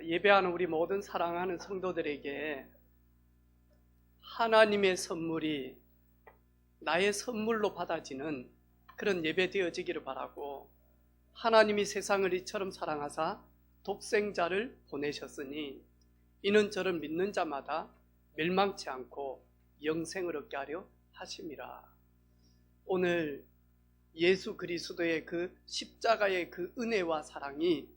예배하는 우리 모든 사랑하는 성도들에게 하나님의 선물이 나의 선물로 받아지는 그런 예배 되어지기를 바라고, 하나님이 세상을 이처럼 사랑하사 독생자를 보내셨으니 이는 저를 믿는 자마다 멸망치 않고 영생을 얻게 하려 하심이라. 오늘 예수 그리스도의 그 십자가의 그 은혜와 사랑이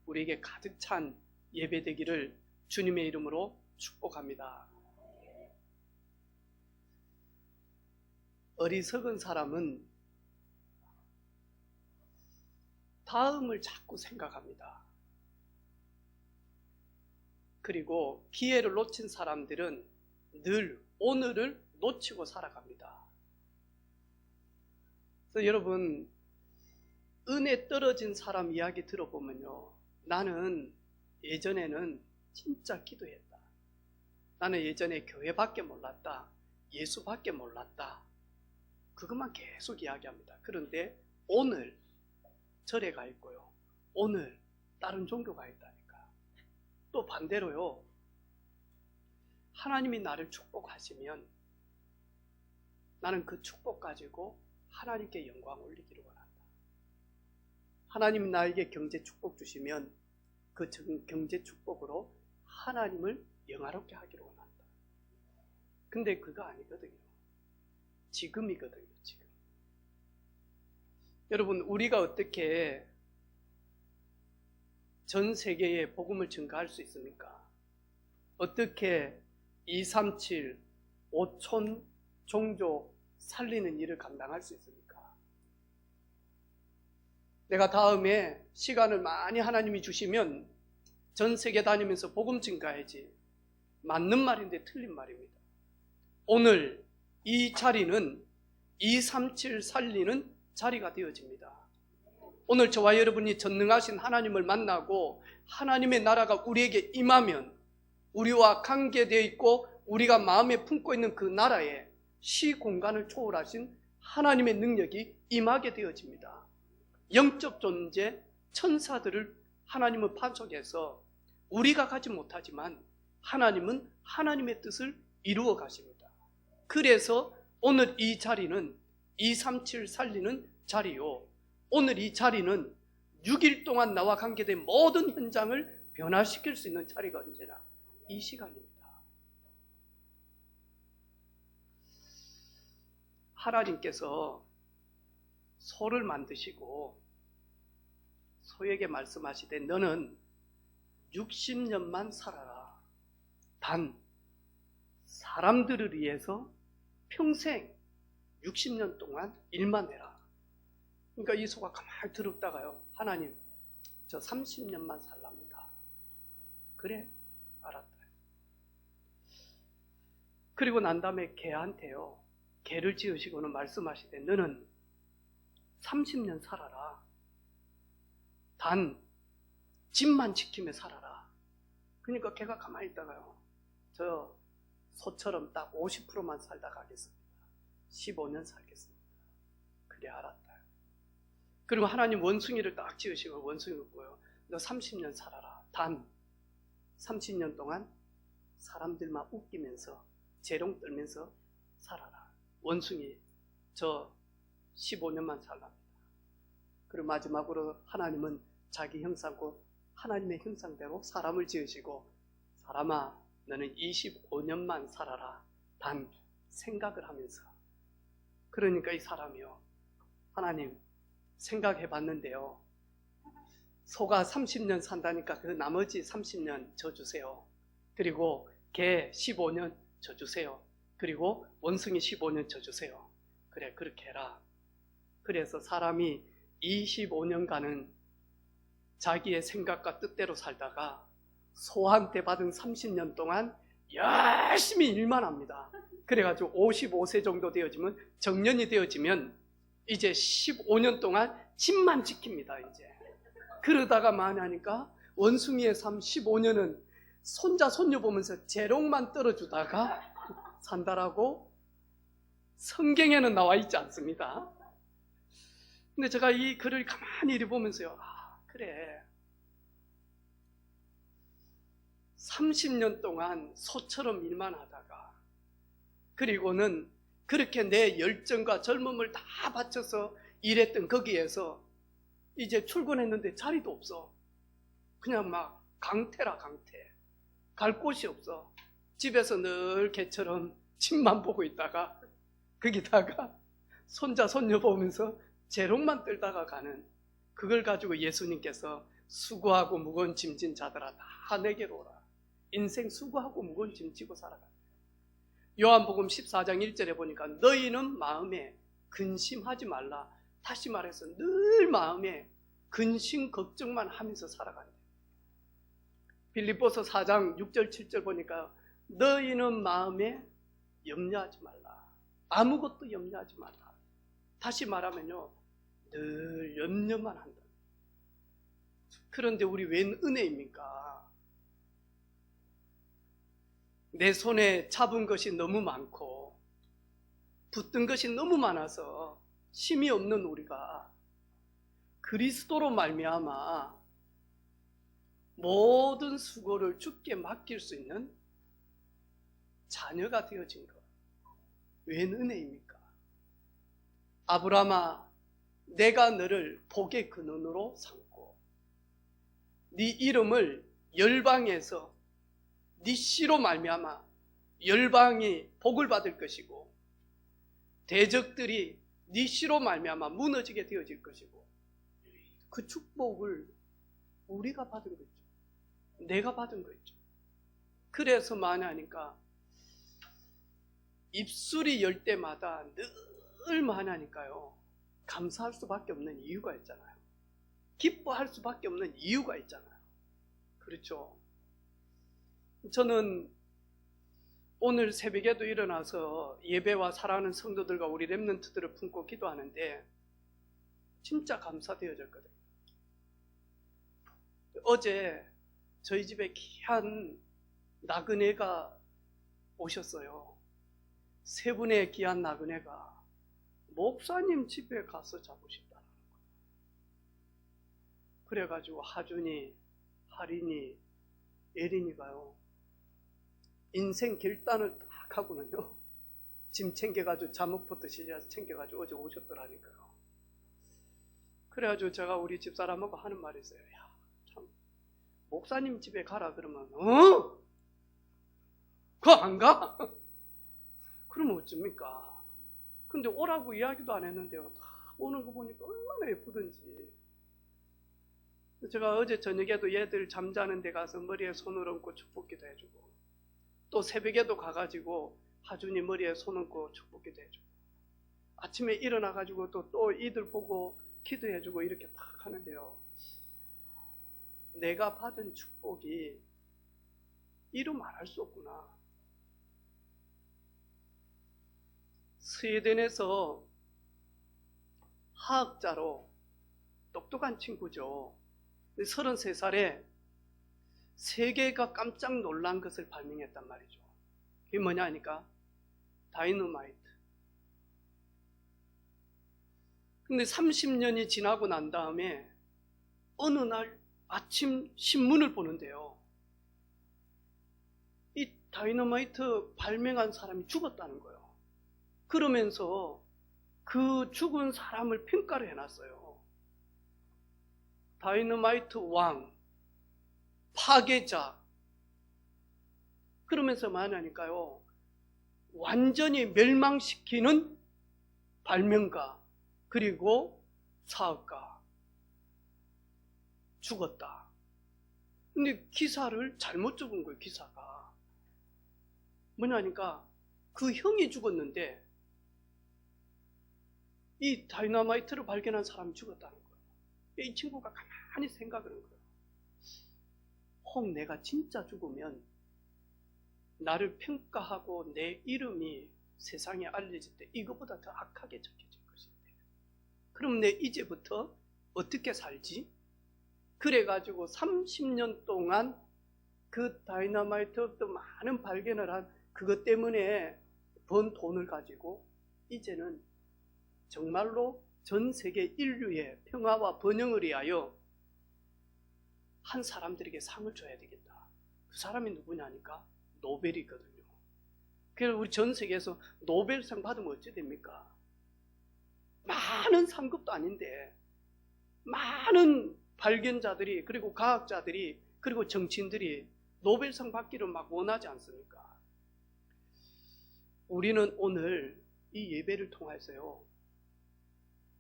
우리에게 가득 찬 예배 되기를 주님의 이름으로 축복합니다. 어리석은 사람은 다음을 자꾸 생각합니다. 그리고 기회를 놓친 사람들은 늘 오늘을 놓치고 살아갑니다. 그래서 여러분, 은혜 떨어진 사람 이야기 들어보면요, 나는 예전에는 진짜 기도했다, 나는 예전에 교회밖에 몰랐다, 예수밖에 몰랐다, 그것만 계속 이야기합니다. 그런데 오늘 절에 가 있고요, 오늘 다른 종교가 있다니까. 또 반대로요, 하나님이 나를 축복하시면 나는 그 축복 가지고 하나님께 영광 올리기를 원한다. 하나님이 나에게 경제 축복 주시면 그 경제 축복으로 하나님을 영화롭게 하기를 원한다. 근데 그거 아니거든요. 지금이거든요, 지금. 여러분, 우리가 어떻게 전 세계에 복음을 증가할 수 있습니까? 어떻게 237, 5천 종족 살리는 일을 감당할 수 있습니까? 내가 다음에 시간을 많이 하나님이 주시면 전 세계 다니면서 복음 증가해야지. 맞는 말인데 틀린 말입니다. 오늘 이 자리는 237 살리는 자리가 되어집니다. 오늘 저와 여러분이 전능하신 하나님을 만나고 하나님의 나라가 우리에게 임하면 우리와 관계되어 있고 우리가 마음에 품고 있는 그 나라에 시공간을 초월하신 하나님의 능력이 임하게 되어집니다. 영적 존재, 천사들을 하나님은 파송해서 우리가 가지 못하지만 하나님은 하나님의 뜻을 이루어 가십니다. 그래서 오늘 이 자리는 237 살리는 자리요, 오늘 이 자리는 6일 동안 나와 관계된 모든 현장을 변화시킬 수 있는 자리가 언제나 이 시간입니다. 하나님께서 소를 만드시고 소에게 말씀하시되 너는 60년만 살아라. 단 사람들을 위해서 평생 60년 동안 일만 해라. 그러니까 이 소가 가만히 들었다가요, 하나님 저 30년만 살랍니다. 그래, 알았다. 그리고 난 다음에 개한테요, 개를 지으시고는 말씀하시되 너는 30년 살아라. 단 집만 지키며 살아라. 그러니까 개가 가만히 있다가요, 저 소처럼 딱 50%만 살다 가겠습니다. 15년 살겠습니다. 그래, 알았다. 그리고 하나님 원숭이를 딱 지으시고 원숭이를 보여, 너 30년 살아라. 단 30년 동안 사람들만 웃기면서 재롱 떨면서 살아라. 원숭이 저 15년만 살랍니다. 그리고 마지막으로 하나님은 자기 형상고 하나님의 형상대로 사람을 지으시고 사람아 너는 25년만 살아라. 단 생각을 하면서. 그러니까 이 사람이요, 하나님 생각해 봤는데요, 소가 30년 산다니까 그 나머지 30년 저 주세요. 그리고 개 15년 저 주세요. 그리고 원숭이 15년 저 주세요. 그래, 그렇게 해라. 그래서 사람이 25년간은 자기의 생각과 뜻대로 살다가 소한테 받은 30년 동안 열심히 일만 합니다. 그래가지고 55세 정도 되어지면, 정년이 되어지면 이제 15년 동안 집만 지킵니다. 이제 그러다가 많이 하니까 원숭이의 삶 15년은 손자 손녀 보면서 재롱만 떨어주다가 산다라고 성경에는 나와 있지 않습니다. 근데 제가 이 글을 가만히 이리 보면서요, 아, 그래, 30년 동안 소처럼 일만 하다가, 그리고는 그렇게 내 열정과 젊음을 다 바쳐서 일했던 거기에서 이제 출근했는데 자리도 없어. 그냥 막 강태라 강태. 갈 곳이 없어. 집에서 늘 개처럼 집만 보고 있다가 거기다가 손자 손녀 보면서 재롱만 떨다가 가는, 그걸 가지고 예수님께서 수고하고 무거운 짐진 자들아 다 내게로 오라. 인생 수고하고 무거운 짐 지고 살아가. 요한복음 14장 1절에 보니까 너희는 마음에 근심하지 말라. 다시 말해서 늘 마음에 근심 걱정만 하면서 살아간대. 빌립보서 4장 6절 7절 보니까 너희는 마음에 염려하지 말라. 아무것도 염려하지 말라. 다시 말하면요, 늘 염려만 한다. 그런데 우리 웬 은혜입니까? 내 손에 잡은 것이 너무 많고 붙든 것이 너무 많아서 힘이 없는 우리가 그리스도로 말미암아 모든 수고를 주께 맡길 수 있는 자녀가 되어진 것, 웬 은혜입니까? 아브라함아, 내가 너를 복의 근원으로 삼고 네 이름을 열방에서 네 씨로 말미암아 열방이 복을 받을 것이고 대적들이 네 씨로 말미암아 무너지게 되어질 것이고, 그 축복을 우리가 받은 거죠. 내가 받은 거죠. 그래서 만하니까 입술이 열 때마다 늘 만하니까요, 감사할 수밖에 없는 이유가 있잖아요. 기뻐할 수밖에 없는 이유가 있잖아요. 그렇죠? 저는 오늘 새벽에도 일어나서 예배와 사랑하는 성도들과 우리 렘넌트들을 품고 기도하는데 진짜 감사되어졌거든요. 어제 저희 집에 귀한 나그네가 오셨어요. 세 분의 귀한 나그네가 목사님 집에 가서 잡으신다는 거예요. 그래가지고 하준이, 하린이, 예린이가요, 인생 결단을 딱 하고는요, 짐 챙겨가지고 잠옷부터 시작해서 챙겨가지고 어제 오셨더라니까요. 그래가지고 제가 우리 집사람하고 하는 말이 있어요. 야, 참, 목사님 집에 가라 그러면 그거 안 가? 그러면 어쩝니까? 근데 오라고 이야기도 안 했는데요, 다 오는 거 보니까 얼마나 예쁘던지. 제가 어제 저녁에도 얘들 잠자는 데 가서 머리에 손을 얹고 축복기도 해주고, 또 새벽에도 가가지고 하준이 머리에 손 얹고 축복기도 해주고, 아침에 일어나가지고 또 이들 보고 기도해주고 이렇게 딱 하는데요, 내가 받은 축복이 이루 말할 수 없구나. 스웨덴에서 화학자로 똑똑한 친구죠. 33살에 세계가 깜짝 놀란 것을 발명했단 말이죠. 그게 뭐냐 하니까 다이너마이트. 근데 30년이 지나고 난 다음에 어느 날 아침 신문을 보는데요, 이 다이너마이트 발명한 사람이 죽었다는 거예요. 그러면서 그 죽은 사람을 평가를 해놨어요. 다이너마이트 왕, 파괴자. 그러면서 말하니까요, 완전히 멸망시키는 발명가, 그리고 사업가. 죽었다. 근데 기사를 잘못 적은 거예요, 기사가. 뭐냐니까 그 형이 죽었는데 이 다이너마이트를 발견한 사람이 죽었다는 거예요. 이 친구가 가만히 생각을 한 거예요. 혹 내가 진짜 죽으면 나를 평가하고 내 이름이 세상에 알려질 때 이거보다 더 악하게 적혀질 것인데, 그럼 내 이제부터 어떻게 살지? 그래가지고 30년 동안 그 다이너마이트 또 많은 발견을 한 그것 때문에 번 돈을 가지고 이제는 정말로 전 세계 인류의 평화와 번영을 위하여 한 사람들에게 상을 줘야 되겠다. 그 사람이 누구냐니까? 노벨이거든요. 그래서 우리 전 세계에서 노벨상 받으면 어찌 됩니까? 많은 상급도 아닌데 많은 발견자들이, 그리고 과학자들이, 그리고 정치인들이 노벨상 받기를 막 원하지 않습니까? 우리는 오늘 이 예배를 통해서요,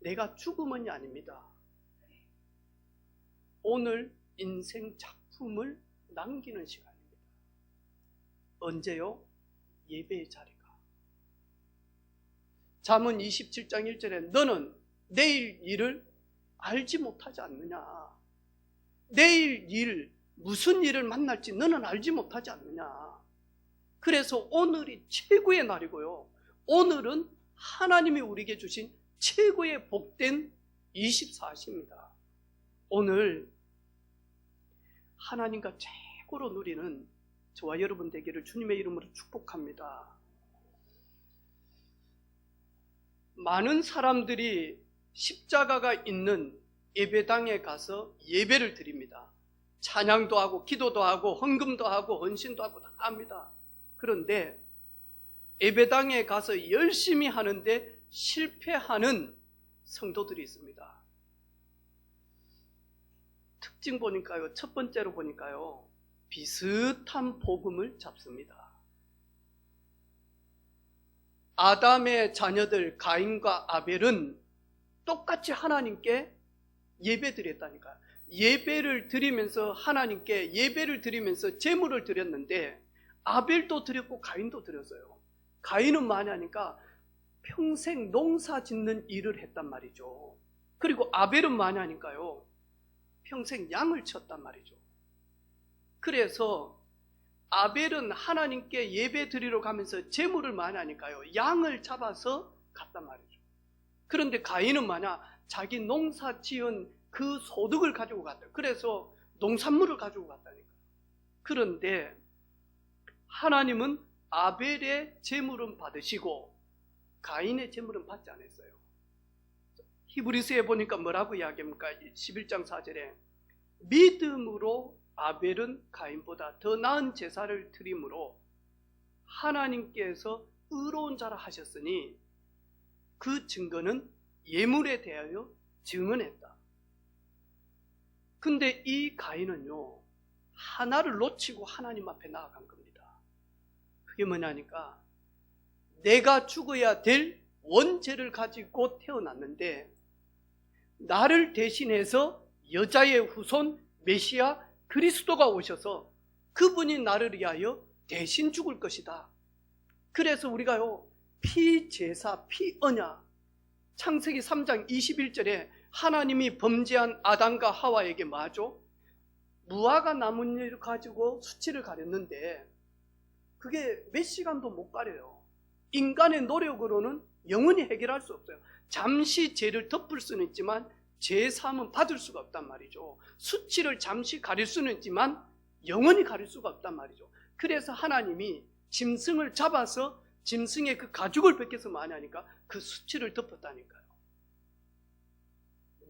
내가 죽으면이 아닙니다. 오늘 인생 작품을 남기는 시간입니다. 언제요? 예배의 자리가. 잠언 27장 1절에 너는 내일 일을 알지 못하지 않느냐. 내일 일, 무슨 일을 만날지 너는 알지 못하지 않느냐. 그래서 오늘이 최고의 날이고요, 오늘은 하나님이 우리에게 주신 최고의 복된 24시입니다. 오늘 하나님과 최고로 누리는 저와 여러분 되기를 주님의 이름으로 축복합니다. 많은 사람들이 십자가가 있는 예배당에 가서 예배를 드립니다. 찬양도 하고 기도도 하고 헌금도 하고 헌신도 하고 다 합니다. 그런데 예배당에 가서 열심히 하는데 실패하는 성도들이 있습니다. 특징 보니까요, 첫 번째로 보니까요, 비슷한 복음을 잡습니다. 아담의 자녀들 가인과 아벨은 똑같이 하나님께 예배 드렸다니까요. 예배를 드리면서, 하나님께 예배를 드리면서 제물을 드렸는데 아벨도 드렸고 가인도 드렸어요. 가인은 뭐냐니까 평생 농사 짓는 일을 했단 말이죠. 그리고 아벨은 뭐냐니까요, 평생 양을 쳤단 말이죠. 그래서 아벨은 하나님께 예배 드리러 가면서 제물을 뭐냐니까요, 양을 잡아서 갔단 말이죠. 그런데 가인은 뭐냐, 자기 농사 지은 그 소득을 가지고 갔다. 그래서 농산물을 가지고 갔다니까요. 그런데 하나님은 아벨의 제물은 받으시고 가인의 제물은 받지 않았어요. 히브리서에 보니까 뭐라고 이야기합니까? 11장 4절에 믿음으로 아벨은 가인보다 더 나은 제사를 드림으로 하나님께서 의로운 자라 하셨으니 그 증거는 예물에 대하여 증언했다. 근데 이 가인은요, 하나를 놓치고 하나님 앞에 나아간 겁니다. 그게 뭐냐니까 내가 죽어야 될 원죄를 가지고 태어났는데 나를 대신해서 여자의 후손 메시아 그리스도가 오셔서 그분이 나를 위하여 대신 죽을 것이다. 그래서 우리가요, 피제사, 피언약, 창세기 3장 21절에 하나님이 범죄한 아담과 하와에게 뭐하죠? 무화과 나뭇잎을 가지고 수치를 가렸는데 그게 몇 시간도 못 가려요. 인간의 노력으로는 영원히 해결할 수 없어요. 잠시 죄를 덮을 수는 있지만 죄사함은 받을 수가 없단 말이죠. 수치를 잠시 가릴 수는 있지만 영원히 가릴 수가 없단 말이죠. 그래서 하나님이 짐승을 잡아서 짐승의 그 가죽을 벗겨서 뭐하냐니까 그 수치를 덮었다니까요.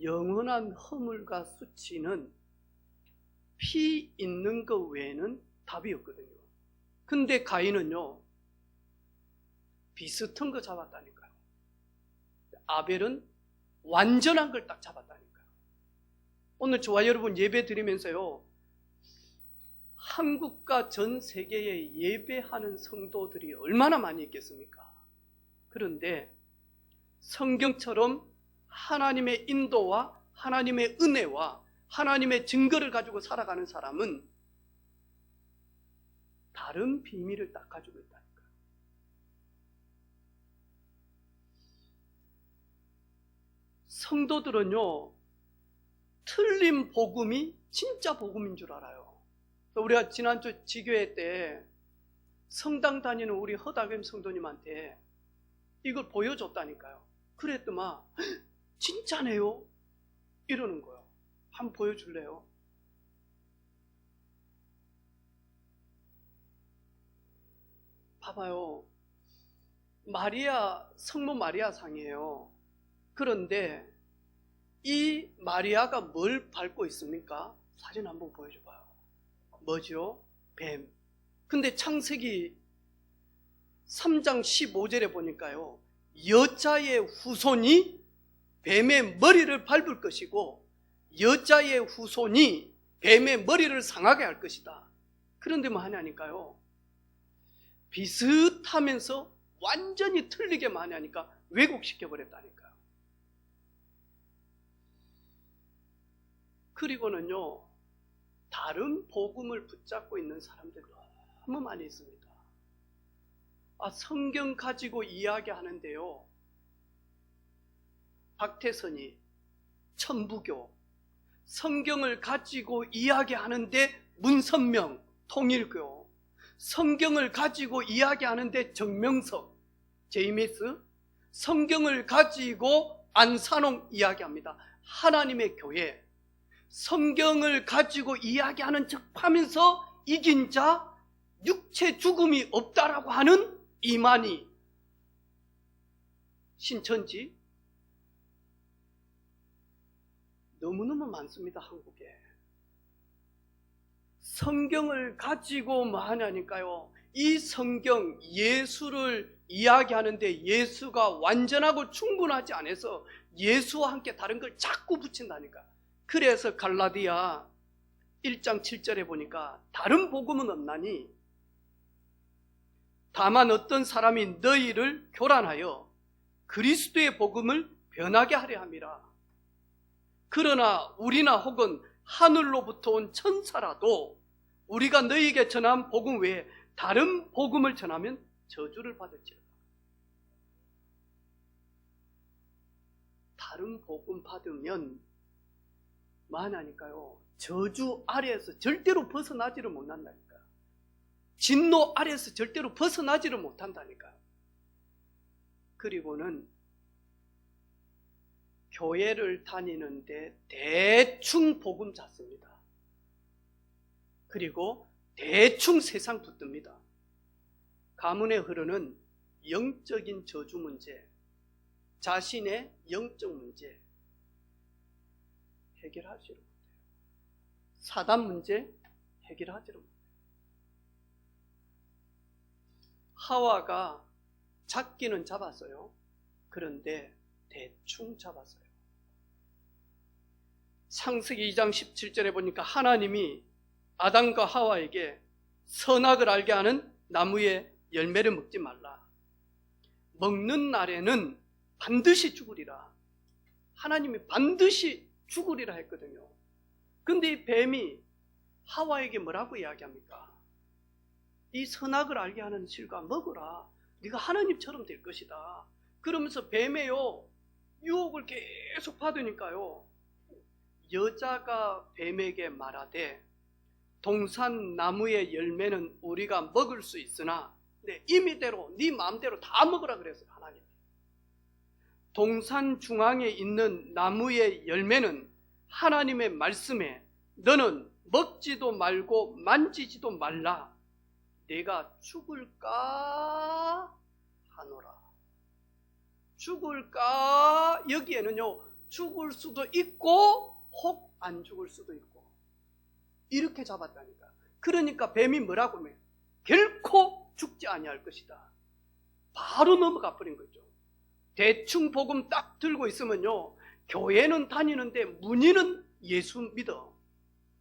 영원한 허물과 수치는 피 있는 것 외에는 답이 없거든요. 근데 가인은요, 비슷한 거 잡았다니까요. 아벨은 완전한 걸 딱 잡았다니까요. 오늘 저와 여러분 예배 드리면서요, 한국과 전 세계에 예배하는 성도들이 얼마나 많이 있겠습니까? 그런데 성경처럼 하나님의 인도와 하나님의 은혜와 하나님의 증거를 가지고 살아가는 사람은 다른 비밀을 딱 가지고 있다니까요. 성도들은요, 틀린 복음이 진짜 복음인 줄 알아요. 우리가 지난주 지교회 때 성당 다니는 우리 허다겸 성도님한테 이걸 보여줬다니까요. 그랬더만 진짜네요 이러는 거예요. 한번 보여줄래요? 봐봐요. 마리아, 성모 마리아 상이에요. 그런데 이 마리아가 뭘 밟고 있습니까? 사진 한번 보여줘봐요. 뭐죠? 뱀. 근데 창세기 3장 15절에 보니까요, 여자의 후손이 뱀의 머리를 밟을 것이고 여자의 후손이 뱀의 머리를 상하게 할 것이다. 그런데 뭐 하냐니까요, 비슷하면서 완전히 틀리게 많이 하니까 왜곡시켜버렸다니까요. 그리고는요, 다른 복음을 붙잡고 있는 사람들 너무 많이 있습니다. 성경 가지고 이야기하는데요, 박태선이 천부교, 성경을 가지고 이야기하는데 문선명 통일교, 성경을 가지고 이야기하는데 정명석 제이미스, 성경을 가지고 안산홍 이야기합니다. 하나님의 교회, 성경을 가지고 이야기하는 척 하면서 이긴 자, 육체 죽음이 없다라고 하는 이만희, 신천지, 너무너무 많습니다. 한국에. 성경을 가지고 뭐 하냐니까요, 이 성경 예수를 이야기하는데 예수가 완전하고 충분하지 않아서 예수와 함께 다른 걸 자꾸 붙인다니까. 그래서 갈라디아 1장 7절에 보니까 다른 복음은 없나니 다만 어떤 사람이 너희를 교란하여 그리스도의 복음을 변하게 하려 함이라. 그러나 우리나 혹은 하늘로부터 온 천사라도 우리가 너희에게 전한 복음 외에 다른 복음을 전하면 저주를 받을지라. 다른 복음 받으면 뭐 하냐니까요, 저주 아래에서 절대로 벗어나지를 못한다니까요. 진노 아래에서 절대로 벗어나지를 못한다니까요. 그리고는 교회를 다니는데 대충 복음 잡습니다. 그리고 대충 세상 붙듭니다. 가문에 흐르는 영적인 저주 문제, 자신의 영적 문제 해결하지를 못해요. 사단 문제 해결하지를 못해요. 하와가 잡기는 잡았어요. 그런데 대충 잡았어요. 창세기 2장 17절에 보니까 하나님이 아담과 하와에게 선악을 알게 하는 나무의 열매를 먹지 말라. 먹는 날에는 반드시 죽으리라. 하나님이 반드시 죽으리라 했거든요. 근데 이 뱀이 하와에게 뭐라고 이야기합니까? 이 선악을 알게 하는 실과 먹어라. 네가 하나님처럼 될 것이다. 그러면서 뱀에요, 유혹을 계속 받으니까요, 여자가 뱀에게 말하되 동산 나무의 열매는 우리가 먹을 수 있으나 임의대로 네 마음대로 다 먹으라 그랬어요. 하나님이. 동산 중앙에 있는 나무의 열매는 하나님의 말씀에 너는 먹지도 말고 만지지도 말라. 내가 죽을까 하노라. 죽을까, 여기에는요, 죽을 수도 있고 혹 안 죽을 수도 있고 이렇게 잡았다니까. 그러니까 뱀이 뭐라고 하면 결코 죽지 아니할 것이다. 바로 넘어가 버린 거죠. 대충 복음 딱 들고 있으면요, 교회는 다니는데 문의는 예수 믿어.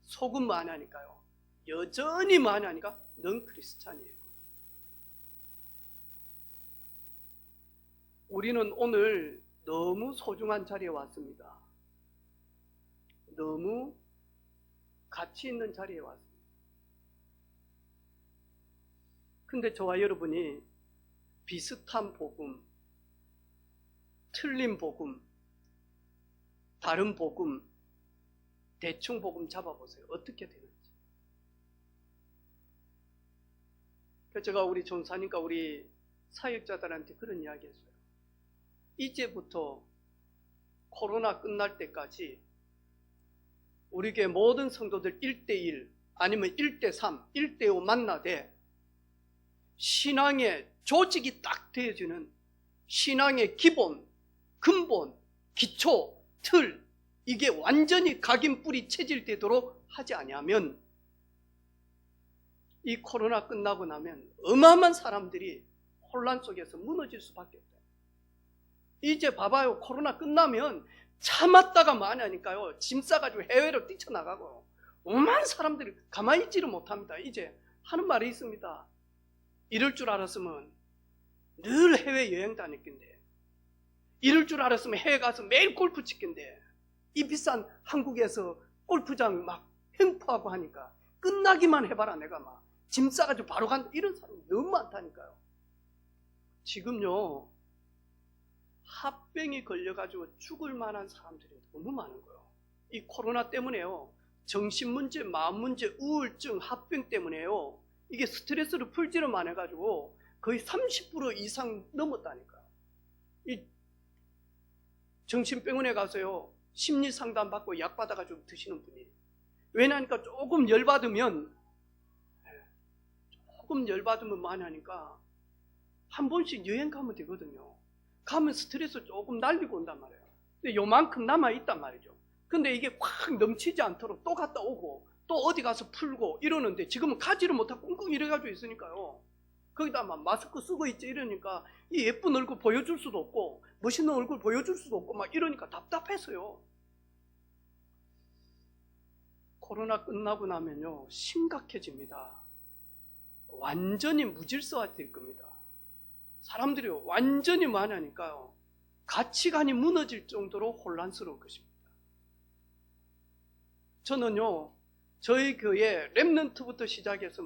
속은 많이 하니까요, 여전히 많이 하니까 넌 크리스찬이에요. 우리는 오늘 너무 소중한 자리에 왔습니다. 너무 가치 있는 자리에 왔습니다. 근데 저와 여러분이 비슷한 복음, 틀린 복음, 다른 복음, 대충 복음 잡아보세요. 어떻게 되는지. 그래서 제가 우리 전사님과 우리 사역자들한테 그런 이야기 했어요. 이제부터 코로나 끝날 때까지 우리 교회 모든 성도들 1대1 아니면 1대3, 1대5 만나되 신앙의 조직이 딱 되어지는 신앙의 기본, 근본, 기초, 틀, 이게 완전히 각인 뿌리 체질되도록 하지 아니하면 이 코로나 끝나고 나면 어마어마한 사람들이 혼란 속에서 무너질 수밖에 없어요. 이제 봐봐요. 코로나 끝나면 참았다가 많이 하니까요. 짐 싸가지고 해외로 뛰쳐나가고 오만 사람들이 가만히 있지를 못합니다. 이제 하는 말이 있습니다. 이럴 줄 알았으면 늘 해외여행 다닐 건데, 이럴 줄 알았으면 해외 가서 매일 골프 칠 건데, 이 비싼 한국에서 골프장 막 횡포하고 하니까 끝나기만 해봐라. 내가 막 짐 싸가지고 바로 간다. 이런 사람이 너무 많다니까요. 지금요, 합병이 걸려가지고 죽을 만한 사람들이 너무 많은 거예요. 이 코로나 때문에요. 정신문제, 마음문제, 우울증, 합병 때문에요. 이게 스트레스를 풀지를 해가지고 거의 30% 이상 넘었다니까요. 이 정신병원에 가서요, 심리상담 받고 약 받아가지고 드시는 분이. 왜냐니까 조금 열받으면 많이 하니까 한 번씩 여행 가면 되거든요. 가면 스트레스 조금 날리고 온단 말이에요. 근데 요만큼 남아있단 말이죠. 근데 이게 확 넘치지 않도록 또 갔다 오고 또 어디 가서 풀고 이러는데 지금은 가지를 못하고 꽁꽁 이래가지고 있으니까요. 거기다 막 마스크 쓰고 있지 이러니까 이 예쁜 얼굴 보여줄 수도 없고 멋있는 얼굴 보여줄 수도 없고 막 이러니까 답답해서요. 코로나 끝나고 나면요, 심각해집니다. 완전히 무질서화 될 겁니다. 사람들이 완전히 많이 하니까요, 가치관이 무너질 정도로 혼란스러울 것입니다. 저는요, 저희 교회 렘넌트부터 시작해서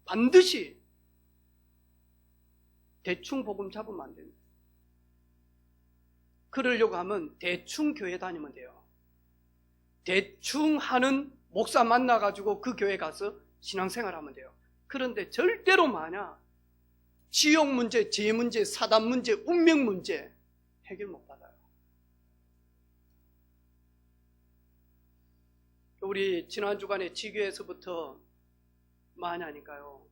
반드시 대충 복음 잡으면 안 됩니다. 그러려고 하면 대충 교회 다니면 돼요. 대충 하는 목사 만나가지고 그 교회 가서 신앙생활 하면 돼요. 그런데 절대로 지옥 문제, 죄 문제, 사단 문제, 운명 문제 해결 못 받아요. 우리 지난 주간에 지교에서부터 많이 하니까요,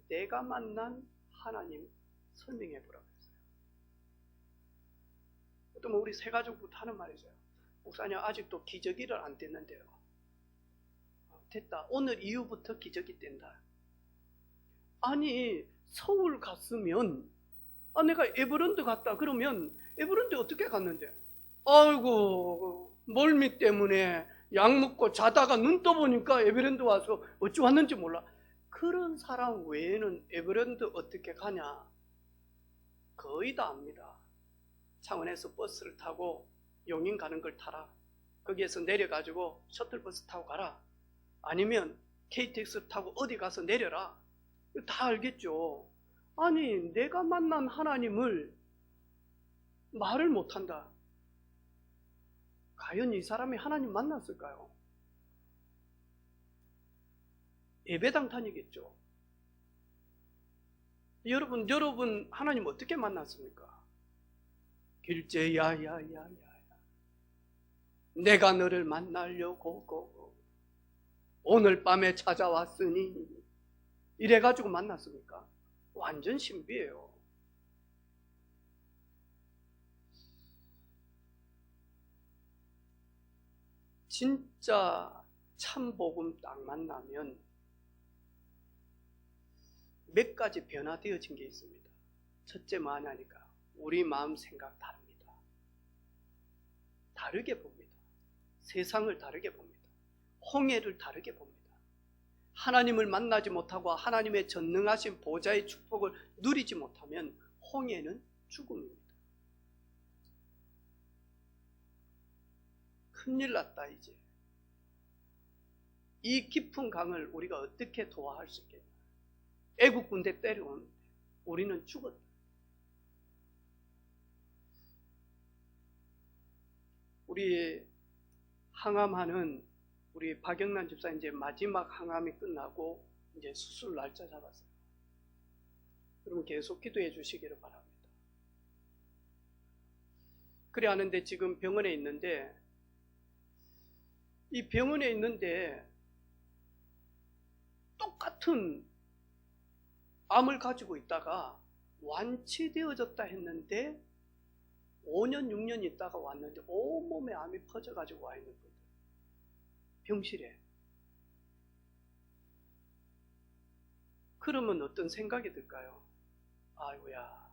내가 만난 하나님 설명해 보라고 했어요. 또 우리 세 가족부터 하는 말이죠. 목사님 아직도 기저귀를 안 뗐는데요. 됐다. 오늘 이후부터 기저귀 뗀다. 아니, 서울 갔으면, 내가 에버랜드 갔다 그러면 에버랜드 어떻게 갔는데? 아이고, 멀미 때문에 약 먹고 자다가 눈 떠보니까 에버랜드 와서 어찌 왔는지 몰라. 그런 사람 외에는 에버랜드 어떻게 가냐? 거의 다 압니다. 창원에서 버스를 타고 용인 가는 걸 타라. 거기에서 내려가지고 셔틀버스 타고 가라. 아니면 KTX 타고 어디 가서 내려라. 다 알겠죠. 아니, 내가 만난 하나님을 말을 못한다. 과연 이 사람이 하나님 만났을까요? 예배당 다니겠죠. 여러분 하나님 어떻게 만났습니까? 길제야야야야, 내가 너를 만나려고 오늘 밤에 찾아왔으니, 이래가지고 만났습니까? 완전 신비해요. 진짜 참복음 딱 만나면 몇 가지 변화되어진 게 있습니다. 첫째 뭐하냐니까 우리 마음 생각 다릅니다. 다르게 봅니다. 세상을 다르게 봅니다. 홍해를 다르게 봅니다. 하나님을 만나지 못하고 하나님의 전능하신 보좌의 축복을 누리지 못하면 홍해는 죽음입니다. 큰일 났다 이제. 이 깊은 강을 우리가 어떻게 도와할 수 있겠냐. 애국 군대 때려오는데 우리는 죽었다. 우리 항암하는 우리 박영란 집사 이제 마지막 항암이 끝나고 이제 수술 날짜 잡았어요. 여러분 계속 기도해 주시기를 바랍니다. 그래 하는데 지금 병원에 있는데, 이 병원에 있는데 똑같은 암을 가지고 있다가 완치되어졌다 했는데 5년 6년 있다가 왔는데 온몸에 암이 퍼져가지고 와 있는 분들, 병실에. 그러면 어떤 생각이 들까요? 아이고야,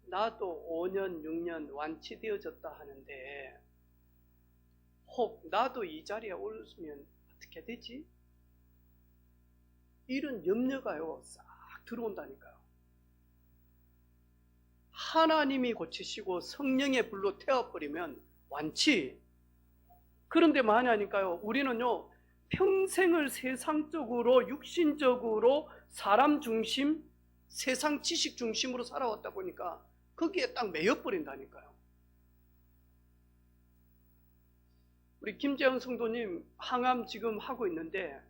나도 5년, 6년 완치되어졌다 하는데 혹 나도 이 자리에 올으면 어떻게 되지? 이런 염려가요 싹 들어온다니까요. 하나님이 고치시고 성령의 불로 태워버리면 완치. 그런데 만약이니까요, 우리는요 평생을 세상적으로 육신적으로 사람 중심, 세상 지식 중심으로 살아왔다 보니까 거기에 딱 매여버린다니까요. 우리 김재현 성도님 항암 지금 하고 있는데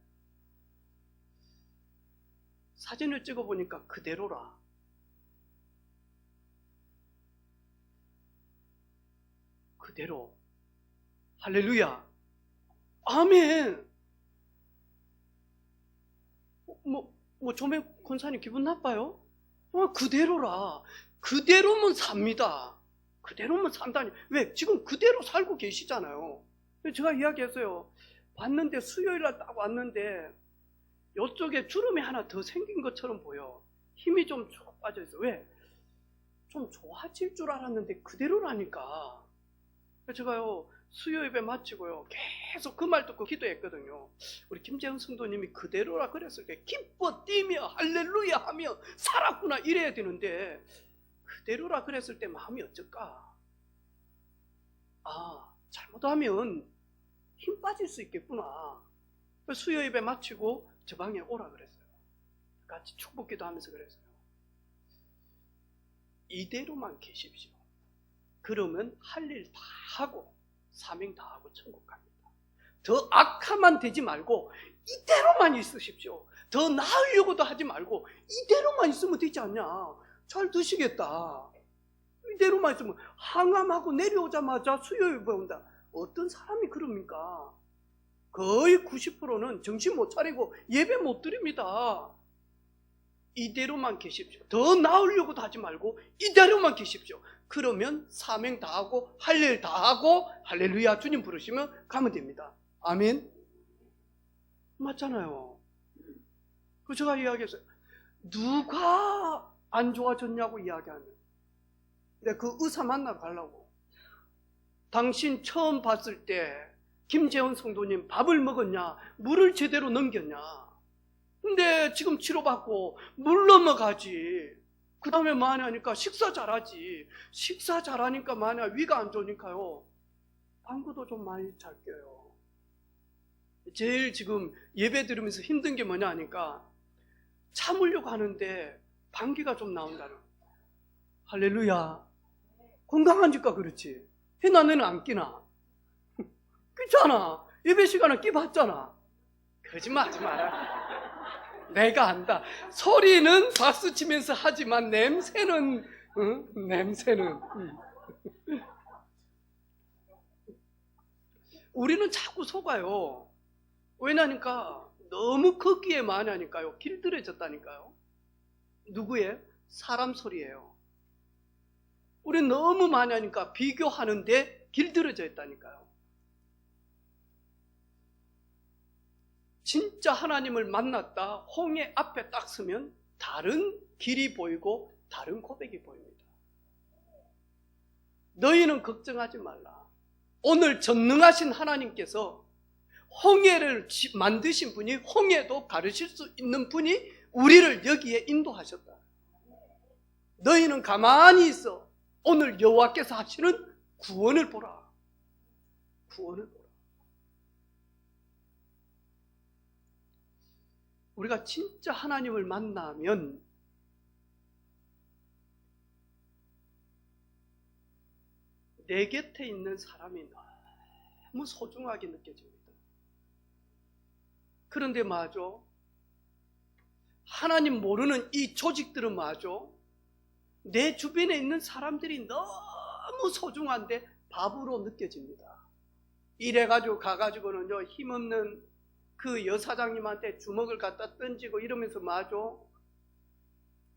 사진을 찍어보니까 그대로라. 그대로. 할렐루야. 아멘. 조매 권사님 기분 나빠요? 그대로라. 그대로면 삽니다. 그대로면 산다니. 왜? 지금 그대로 살고 계시잖아요. 제가 이야기했어요. 봤는데 수요일날 딱 왔는데 이쪽에 주름이 하나 더 생긴 것처럼 보여. 힘이 좀 쭉 빠져있어. 왜? 좀 좋아질 줄 알았는데 그대로라니까. 제가요 수요 예배 마치고요 계속 그 말 듣고 기도했거든요. 우리 김재현 성도님이 그대로라 그랬을 때 기뻐 뛰며 할렐루야 하며 살았구나 이래야 되는데 그대로라 그랬을 때 마음이 어쩔까? 잘못하면 힘 빠질 수 있겠구나. 수요 예배 마치고 저 방에 오라 그랬어요. 같이 축복기도 하면서 그랬어요. 이대로만 계십시오. 그러면 할 일 다 하고 사명 다 하고 천국 갑니다. 더 악하만 되지 말고 이대로만 있으십시오. 더 나으려고도 하지 말고 이대로만 있으면 되지 않냐. 잘 드시겠다. 이대로만 있으면 항암하고 내려오자마자 수요일 배운다. 어떤 사람이 그럽니까? 거의 90%는 정신 못 차리고 예배 못 드립니다. 이대로만 계십시오. 더 나으려고도 하지 말고 이대로만 계십시오. 그러면 사명 다 하고 할 일 다 하고 할렐루야 주님 부르시면 가면 됩니다. 아멘. 맞잖아요. 그 제가 이야기했어요. 누가 안 좋아졌냐고 이야기하면 내가 그 의사 만나러 가려고. 당신 처음 봤을 때 김재원 성도님 밥을 먹었냐? 물을 제대로 넘겼냐? 근데 지금 치료받고 물 넘어가지. 그 다음에 뭐하냐 하니까 식사 잘하지. 식사 잘하니까 뭐하냐 위가 안 좋으니까요 방구도 좀 많이 잘 껴요. 제일 지금 예배 들으면서 힘든 게 뭐냐 하니까 참으려고 하는데 방귀가 좀 나온다는. 할렐루야. 건강하니까 그렇지. 해나는 안 끼나? 그렇잖아. 예배 시간에 끼 봤잖아. 거짓말 하지 마라. 내가 안다. 소리는 박수 치면서 하지만 냄새는 냄새는 우리는 자꾸 속아요. 왜냐니까 너무 거기에 많이 하니까요. 길들여졌다니까요. 누구의? 사람 소리예요. 우리 너무 많이 하니까 비교하는데 길들여져 있다니까요. 진짜 하나님을 만났다 홍해 앞에 딱 서면 다른 길이 보이고 다른 고백이 보입니다. 너희는 걱정하지 말라. 오늘 전능하신 하나님께서 홍해를 만드신 분이 홍해도 가르칠 수 있는 분이 우리를 여기에 인도하셨다. 너희는 가만히 있어. 오늘 여호와께서 하시는 구원을 보라. 구원을 보라. 우리가 진짜 하나님을 만나면 내 곁에 있는 사람이 너무 소중하게 느껴집니다. 그런데 마저 하나님 모르는 이 조직들은 마저 내 주변에 있는 사람들이 너무 소중한데 바보로 느껴집니다. 이래가지고 가가지고는요 힘없는 그 여사장님한테 주먹을 갖다 던지고 이러면서 마저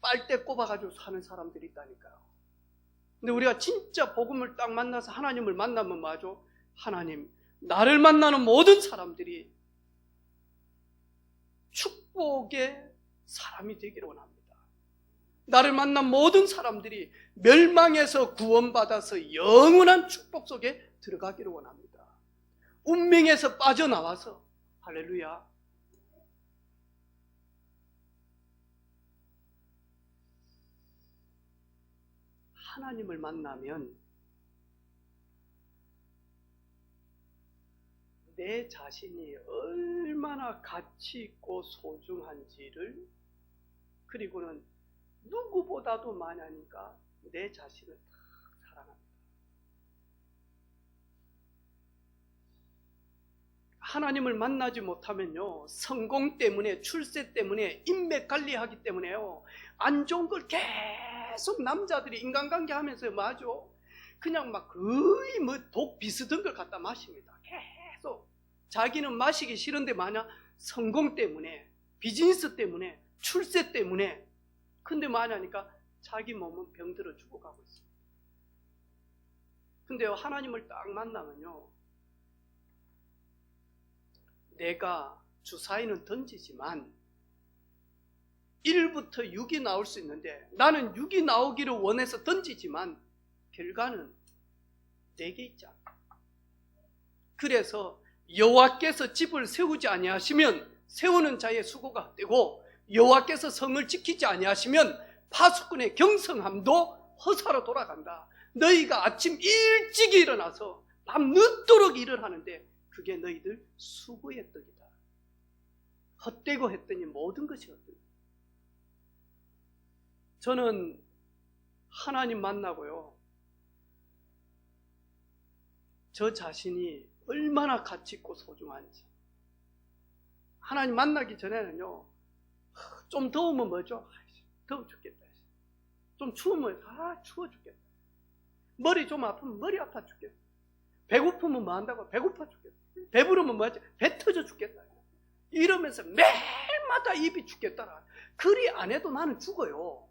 빨대 꼽아가지고 사는 사람들이 있다니까요. 근데 우리가 진짜 복음을 딱 만나서 하나님을 만나면 마저 하나님, 나를 만나는 모든 사람들이 축복의 사람이 되기를 원합니다. 나를 만난 모든 사람들이 멸망에서 구원받아서 영원한 축복 속에 들어가기를 원합니다. 운명에서 빠져나와서, 할렐루야, 하나님을 만나면 내 자신이 얼마나 가치 있고 소중한지를, 그리고는 누구보다도 많이 하니까 내 자신을 다 사랑합니다. 하나님을 만나지 못하면요, 성공 때문에, 출세 때문에, 인맥 관리하기 때문에요, 안 좋은 걸 계속 남자들이 인간관계 하면서 마죠. 그냥 막 거의 뭐 독 비슷한 걸 갖다 마십니다. 계속 자기는 마시기 싫은데 마냥 성공 때문에, 비즈니스 때문에, 출세 때문에. 근데 뭐하냐니까 자기 몸은 병들어 죽어가고 있습니다. 근데 하나님을 딱 만나면요, 내가 주사위는 던지지만 1부터 6이 나올 수 있는데, 나는 6이 나오기를 원해서 던지지만 결과는 4개 있지 않다. 그래서 여호와께서 집을 세우지 아니하시면 세우는 자의 수고가 되고, 여호와께서 성을 지키지 아니하시면 파수꾼의 경성함도 허사로 돌아간다. 너희가 아침 일찍 일어나서 밤 늦도록 일을 하는데 그게 너희들 수고의 떡이다. 헛되고 했더니 모든 것이 헛되다. 저는 하나님 만나고요, 저 자신이 얼마나 가치 있고 소중한지, 하나님 만나기 전에는요, 좀 더우면 뭐죠? 더워 죽겠다. 좀 추우면 추워 죽겠다. 머리 좀 아프면 머리 아파 죽겠다. 배고프면 뭐 한다고? 배고파 죽겠다. 배부르면 뭐하지? 배 터져 죽겠다. 이러면서 매일마다 입이 죽겠다라. 그리 안 해도 나는 죽어요.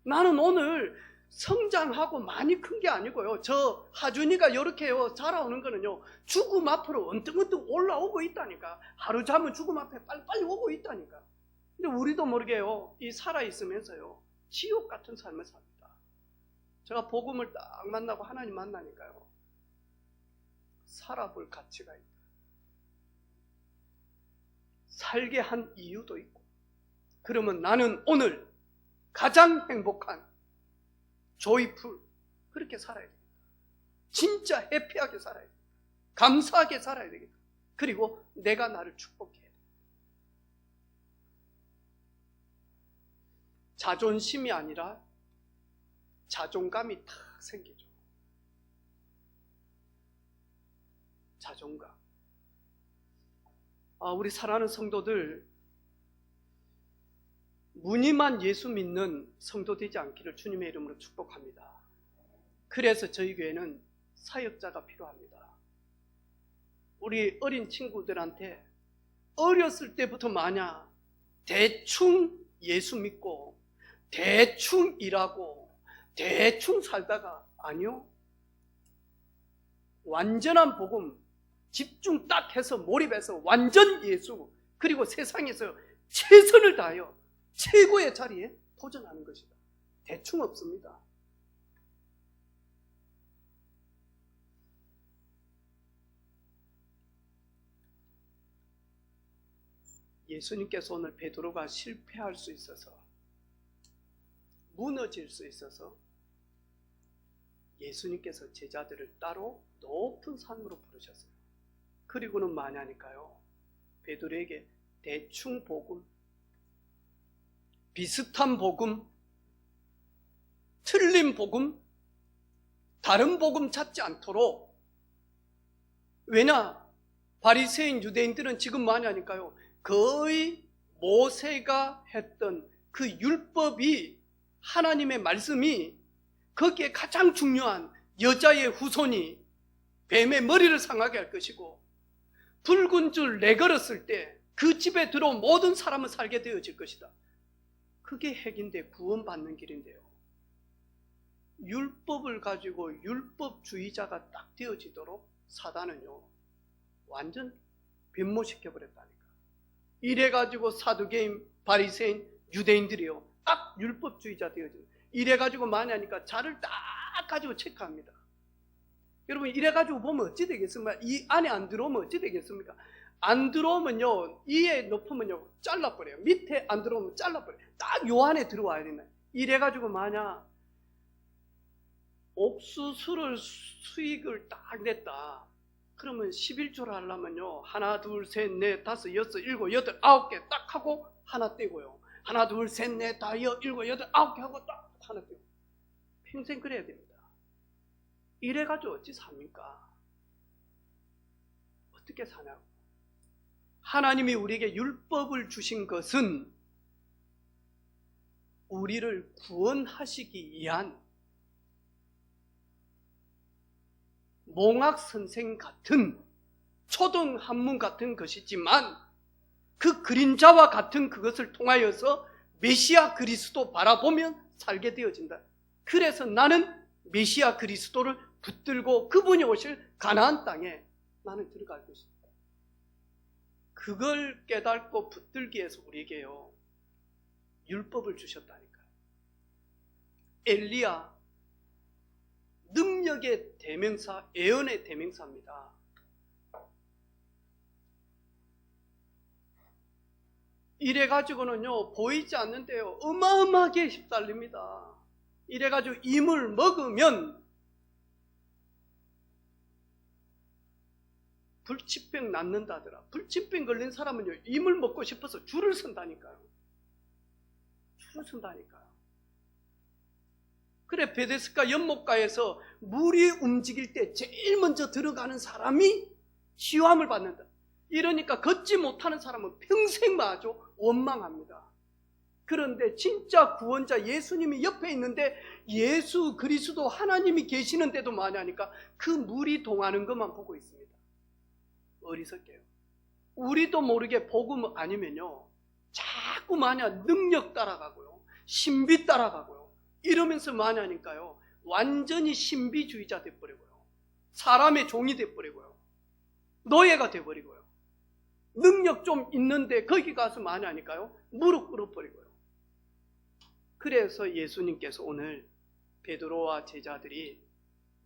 나는 오늘 성장하고 많이 큰 게 아니고요, 저 하준이가 이렇게요 자라오는 거는요, 죽음 앞으로 언뜻언뜻 올라오고 있다니까. 하루 자면 죽음 앞에 빨리빨리 오고 있다니까. 근데 우리도 모르게요, 이 살아있으면서요 지옥 같은 삶을 삽니다. 제가 복음을 딱 만나고 하나님 만나니까요, 살아볼 가치가 있다. 살게 한 이유도 있고, 그러면 나는 오늘 가장 행복한 조이풀, 그렇게 살아야 됩니다. 진짜 해피하게 살아야 됩니다. 감사하게 살아야 되겠다. 그리고 내가 나를 축복해야 됩니다. 자존심이 아니라 자존감이 탁 생기죠. 자존감. 우리 사랑하는 성도들, 무늬만 예수 믿는 성도 되지 않기를 주님의 이름으로 축복합니다. 그래서 저희 교회는 사역자가 필요합니다. 우리 어린 친구들한테 어렸을 때부터 마냥 대충 예수 믿고 대충 일하고 대충 살다가, 아니요, 완전한 복음 집중 딱 해서 몰입해서 완전 예수, 그리고 세상에서 최선을 다하여 최고의 자리에 도전하는 것이다. 대충 없습니다. 예수님께서 오늘 베드로가 실패할 수 있어서, 무너질 수 있어서 예수님께서 제자들을 따로 높은 산으로 부르셨어요. 그리고는 뭐냐니까요, 베드로에게 대충 복음, 비슷한 복음, 틀린 복음, 다른 복음 찾지 않도록. 왜냐? 바리새인 유대인들은 지금 뭐냐니까요, 거의 모세가 했던 그 율법이, 하나님의 말씀이, 거기에 가장 중요한 여자의 후손이 뱀의 머리를 상하게 할 것이고, 붉은 줄 내걸었을 때 그 집에 들어온 모든 사람은 살게 되어질 것이다. 그게 핵인데, 구원받는 길인데요, 율법을 가지고 율법주의자가 딱 되어지도록 사단은요 완전 변모시켜버렸다니까. 이래가지고 사두개인, 바리새인, 유대인들이요 딱 율법주의자 되어져요. 이래가지고 많이 하니까 자를 딱 가지고 체크합니다. 여러분 이래가지고 보면 어찌 되겠습니까? 이 안에 안 들어오면 어찌 되겠습니까? 안 들어오면요 이에 높으면요 잘라버려요. 밑에 안 들어오면 잘라버려요. 딱 요 안에 들어와야 된다. 이래가지고 만약 옥수수를 수익을 딱 냈다 그러면 11조를 하려면요 하나 둘 셋 넷 다섯 여섯 일곱 여덟 아홉 개 딱 하고 하나 떼고요 하나 둘 셋 넷 다 일곱 여덟 아홉 개 하고 딱 하나 떼고 평생 그래야 됩니다. 이래가지고 어찌 삽니까? 어떻게 사냐고. 하나님이 우리에게 율법을 주신 것은 우리를 구원하시기 위한 몽학 선생 같은 초등 한문 같은 것이지만 그 그림자와 같은 그것을 통하여서 메시아 그리스도 바라보면 살게 되어진다. 그래서 나는 메시아 그리스도를 붙들고 그분이 오실 가나안 땅에 나는 들어갈 것이다. 그걸 깨닫고 붙들기 위해서 우리에게요 율법을 주셨다니까요. 엘리야 능력의 대명사, 예언의 대명사입니다. 이래가지고는요 보이지 않는데요 어마어마하게 휩달립니다. 이래가지고 임을 먹으면 불치병 낫는다더라. 불치병 걸린 사람은요 임을 먹고 싶어서 줄을 선다니까요. 줄을 선다니까요. 그래 베데스다 연못가에서 물이 움직일 때 제일 먼저 들어가는 사람이 치유함을 받는다. 이러니까 걷지 못하는 사람은 평생 마저 원망합니다. 그런데 진짜 구원자 예수님이 옆에 있는데 예수 그리스도 하나님이 계시는데도 많이 하니까 그 물이 동하는 것만 보고 있습니다. 어리석게요. 우리도 모르게 복음 아니면요 자꾸 마냥 능력 따라가고요 신비 따라가고요 이러면서 많이 하니까요 완전히 신비주의자 돼버리고요 사람의 종이 돼버리고요 노예가 돼버리고요 능력 좀 있는데 거기 가서 많이 하니까요 무릎 꿇어버리고요. 그래서 예수님께서 오늘 베드로와 제자들이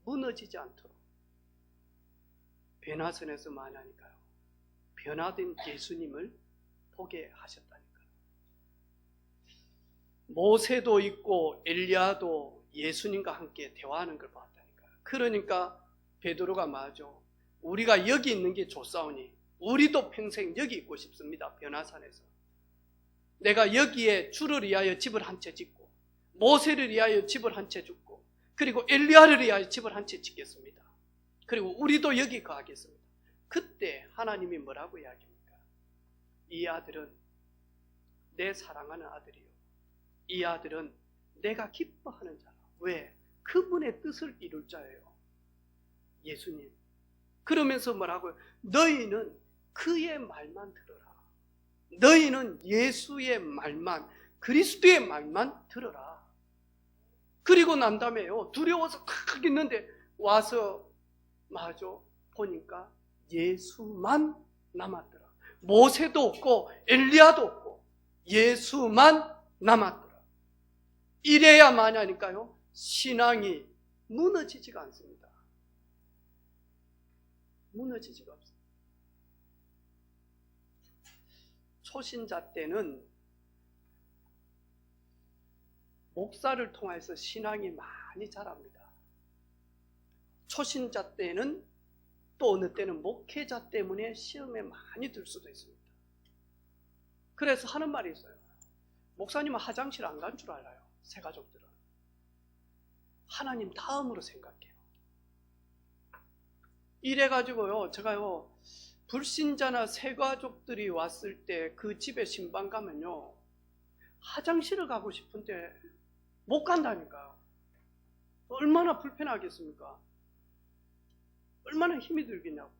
무너지지 않도록 변화선에서 많이 하니까요 변화된 예수님을 보게 하셨다니까요. 모세도 있고 엘리야도 예수님과 함께 대화하는 걸 봤다니까요. 그러니까 베드로가 말하죠. 우리가 여기 있는 게 좋사오니 우리도 평생 여기 있고 싶습니다. 변화산에서. 내가 여기에 주를 위하여 집을 한 채 짓고 모세를 위하여 집을 한 채 짓고 그리고 엘리야를 위하여 집을 한 채 짓겠습니다. 그리고 우리도 여기 거하겠습니다. 그때 하나님이 뭐라고 이야기합니까? 이 아들은 내 사랑하는 아들이요 이 아들은 내가 기뻐하는 자라. 왜? 그분의 뜻을 이룰 자예요. 예수님. 그러면서 뭐라고요? 너희는 그의 말만 들어라. 너희는 예수의 말만, 그리스도의 말만 들어라. 그리고 난 다음에요 두려워서 칵 있는데 와서 마저 보니까 예수만 남았더라. 모세도 없고 엘리야도 없고 예수만 남았더라. 이래야만 하니까요 신앙이 무너지지가 않습니다. 무너지지가 없습니다. 초신자 때는 목사를 통해서 신앙이 많이 자랍니다. 초신자 때는 또 어느 때는 목회자 때문에 시험에 많이 들 수도 있습니다. 그래서 하는 말이 있어요. 목사님은 화장실 안 간 줄 알아요. 새 가족들은. 하나님 다음으로 생각해요. 이래가지고요 제가요 불신자나 새 가족들이 왔을 때 그 집에 신방 가면요 화장실을 가고 싶은데 못 간다니까요. 얼마나 불편하겠습니까? 얼마나 힘이 들겠냐고.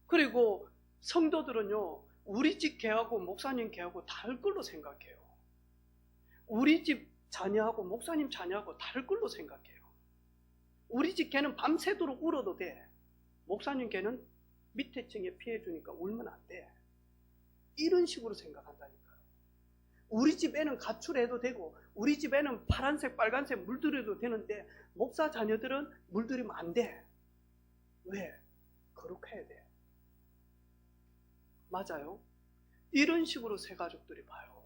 그리고 성도들은요 우리 집 개하고 목사님 개하고 다를 걸로 생각해요. 우리 집 자녀하고 목사님 자녀하고 다를 걸로 생각해요. 우리 집 개는 밤새도록 울어도 돼. 목사님 개는 밑에 층에 피해주니까 울면 안 돼. 이런 식으로 생각한다니까요. 우리 집에는 가출해도 되고 우리 집에는 파란색 빨간색 물들여도 되는데 목사 자녀들은 물들이면 안 돼. 왜? 거룩해야 돼. 맞아요. 이런 식으로 새가족들이 봐요.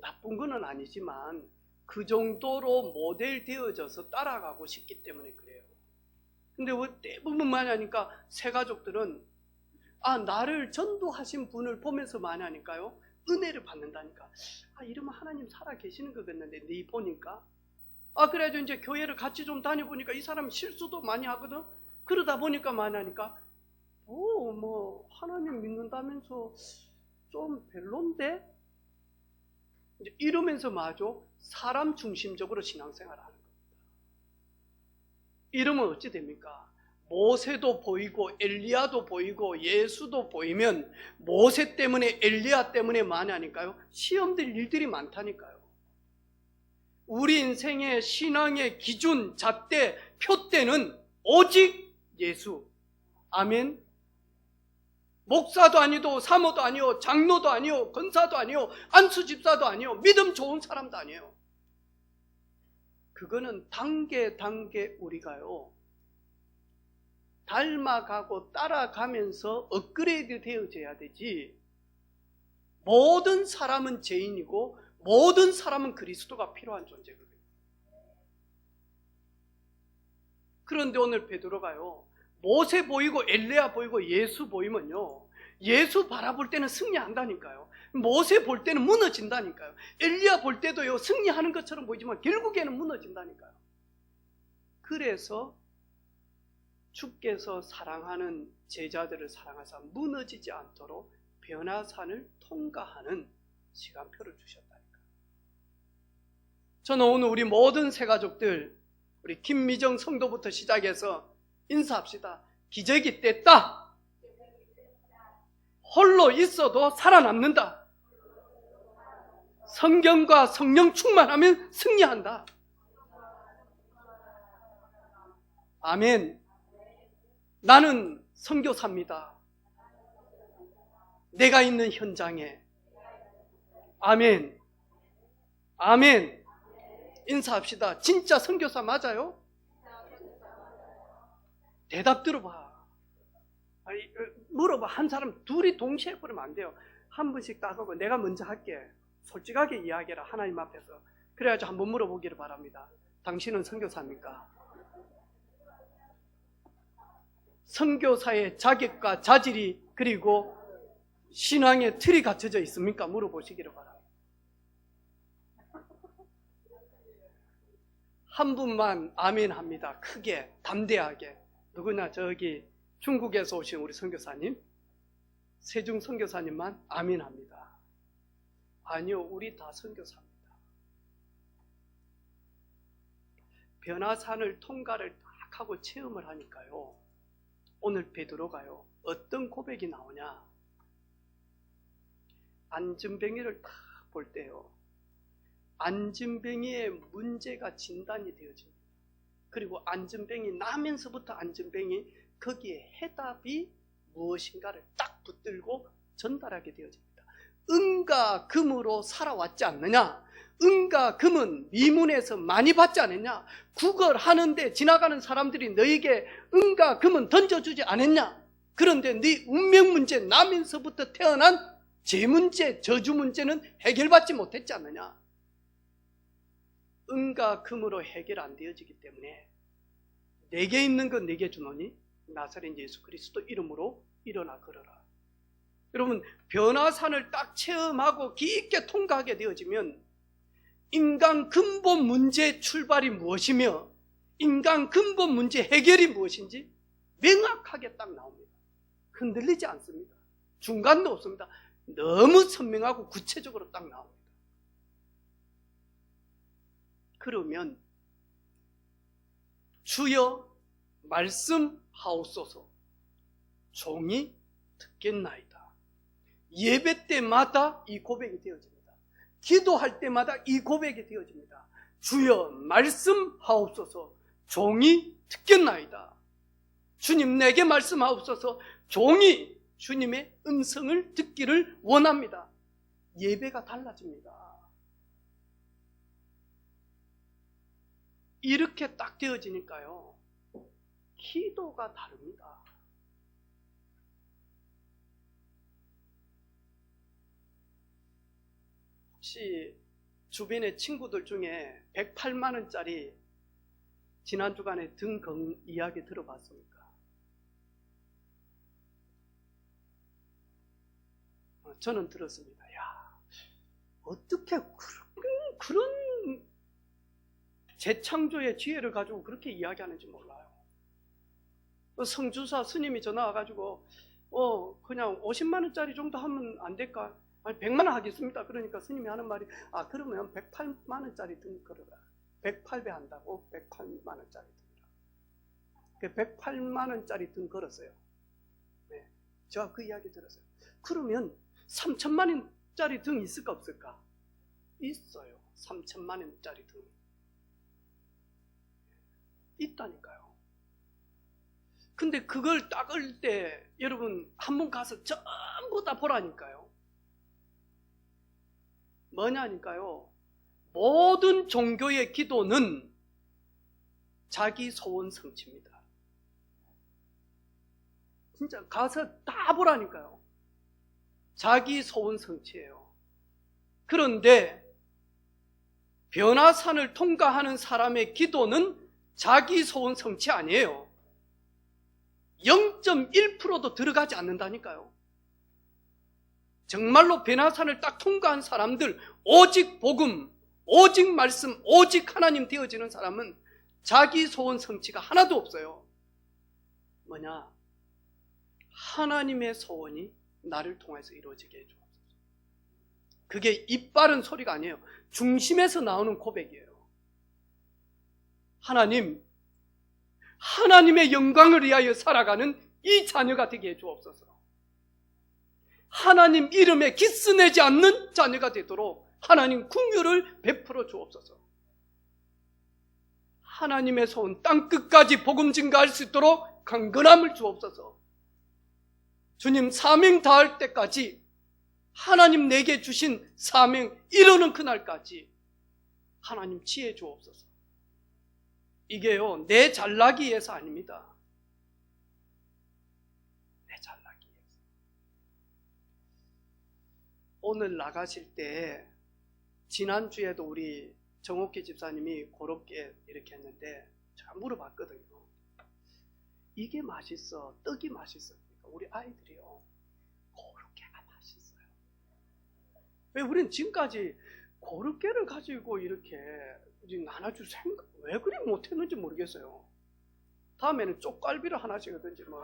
나쁜 건 아니지만 그 정도로 모델 되어져서 따라가고 싶기 때문에 그래요. 근데 왜 대부분 많이 하니까 새가족들은 나를 전도하신 분을 보면서 많이 하니까요, 은혜를 받는다니까. 이러면 하나님 살아 계시는 거겠는데 네 보니까. 그래가지고 이제 교회를 같이 좀 다녀보니까 이 사람 실수도 많이 하거든. 그러다 보니까 많이 하니까 하나님 믿는다면서 좀 별론데? 이제 이러면서 마저 사람 중심적으로 신앙생활을 하는 겁니다. 이러면 어찌 됩니까? 모세도 보이고 엘리야도 보이고 예수도 보이면 모세 때문에 엘리야 때문에 많이 하니까요, 시험될 일들이 많다니까요. 우리 인생의 신앙의 기준, 잣대, 표대는 오직 예수. 아멘. 목사도 아니고 사모도 아니요, 장로도 아니요, 권사도 아니요, 안수 집사도 아니요, 믿음 좋은 사람도 아니에요. 그거는 단계 우리가요 닮아가고 따라가면서 업그레이드 되어져야 되지. 모든 사람은 죄인이고 모든 사람은 그리스도가 필요한 존재거든요. 그런데 오늘 베드로가요, 모세 보이고 엘리야 보이고 예수 보이면요, 예수 바라볼 때는 승리한다니까요. 모세 볼 때는 무너진다니까요. 엘리야 볼 때도요, 승리하는 것처럼 보이지만 결국에는 무너진다니까요. 그래서 주께서 사랑하는 제자들을 사랑하사 무너지지 않도록 변화산을 통과하는 시간표를 주셨다니까요. 저는 오늘 우리 모든 새가족들, 우리 김미정 성도부터 시작해서 인사합시다. 기적이 뗐다. 홀로 있어도 살아남는다. 성경과 성령 충만하면 승리한다. 아멘. 나는 선교사입니다. 내가 있는 현장에. 아멘. 아멘. 인사합시다. 진짜 선교사 맞아요? 대답 들어봐. 물어봐. 한 사람 둘이 동시에 그러면 안 돼요. 한 분씩 따가고 내가 먼저 할게. 솔직하게 이야기해라. 하나님 앞에서. 그래가지고 한번 물어보기를 바랍니다. 당신은 선교사입니까? 선교사의 자격과 자질이 그리고 신앙의 틀이 갖춰져 있습니까? 물어보시기를 바랍니다. 한 분만 아멘 합니다. 크게 담대하게. 누구나 저기 중국에서 오신 우리 선교사님, 세중 선교사님만 아멘 합니다. 아니요, 우리 다 선교사입니다. 변화산을 통과를 딱 하고 체험을 하니까요, 오늘 베드로가요, 어떤 고백이 나오냐. 안진뱅이를 딱 볼 때요, 안진뱅이의 문제가 진단이 되어집니다. 그리고 안진뱅이 나면서부터 안진뱅이 거기에 해답이 무엇인가를 딱 붙들고 전달하게 되어집니다. 은과 금으로 살아왔지 않느냐? 은과 금은 미문에서 많이 받지 않았냐? 구걸하는데 지나가는 사람들이 너에게 은과 금은 던져주지 않았냐? 그런데 네 운명 문제, 나면서부터 태어난 죄 문제, 저주 문제는 해결받지 못했지 않느냐? 은과 금으로 해결 안 되어지기 때문에 내게 있는 건 내게 주노니 나사렛 예수 그리스도 이름으로 일어나 걸어라. 여러분, 변화산을 딱 체험하고 깊게 통과하게 되어지면 인간 근본 문제의 출발이 무엇이며 인간 근본 문제 해결이 무엇인지 명확하게 딱 나옵니다. 흔들리지 않습니다. 중간도 없습니다. 너무 선명하고 구체적으로 딱 나옵니다. 그러면 주여 말씀하옵소서, 종이 듣겠나이다. 예배 때마다 이 고백이 되어집니다. 기도할 때마다 이 고백이 되어집니다. 주여 말씀하옵소서, 종이 듣겠나이다. 주님 내게 말씀하옵소서, 종이 주님의 음성을 듣기를 원합니다. 예배가 달라집니다. 이렇게 딱 되어지니까요, 기도가 다릅니다. 혹시 주변의 친구들 중에 108만 원짜리 지난 주간에 등금 이야기 들어봤습니까? 저는 들었습니다. 야, 어떻게 그런 재창조의 지혜를 가지고 그렇게 이야기하는지 몰라요. 성주사 스님이 전화 와가지고 그냥 50만 원짜리 정도 하면 안 될까? 아니 100만 원 하겠습니다. 그러니까 스님이 하는 말이, 그러면 108만 원짜리 등 걸어라. 108배 한다고 108만 원짜리 등이라. 108만 원짜리 등 걸었어요. 네, 제가 그 이야기 들었어요. 그러면 3천만 원짜리 등 있을까 없을까? 있어요. 3천만 원짜리 등 있다니까요. 근데 그걸 닦을 때 여러분 한번 가서 전부 다 보라니까요. 뭐냐니까요. 모든 종교의 기도는 자기 소원 성취입니다. 진짜 가서 다 보라니까요. 자기 소원 성취예요. 그런데 변화산을 통과하는 사람의 기도는 자기 소원 성취 아니에요. 0.1%도 들어가지 않는다니까요. 정말로 변화산을 딱 통과한 사람들, 오직 복음, 오직 말씀, 오직 하나님 되어지는 사람은 자기 소원 성취가 하나도 없어요. 뭐냐? 하나님의 소원이 나를 통해서 이루어지게 해주옵소서. 그게 입 바른 소리가 아니에요. 중심에서 나오는 고백이에요. 하나님, 하나님의 영광을 위하여 살아가는 이 자녀가 되게 해주옵소서. 하나님 이름에 기스내지 않는 자녀가 되도록 하나님 긍휼을 베풀어 주옵소서. 하나님의 소원 땅끝까지 복음 증가할 수 있도록 강건함을 주옵소서. 주님 사명 다할 때까지 하나님 내게 주신 사명 이루는 그날까지 하나님 지혜 주옵소서. 이게요, 내 잘나기 위해서 아닙니다. 내 잘나기 위해서. 오늘 나가실 때 지난주에도 우리 정옥기 집사님이 고롭게 이렇게 했는데 제가 물어봤거든요. 이게 맛있어? 떡이 맛있습니까? 우리 아이들이요, 고로케가 맛있어요. 왜 우리는 지금까지 고로케를 가지고 이렇게 나눠줄 생각 왜 그리 못했는지 모르겠어요. 다음에는 쪽갈비를 하나씩 하든지 뭐.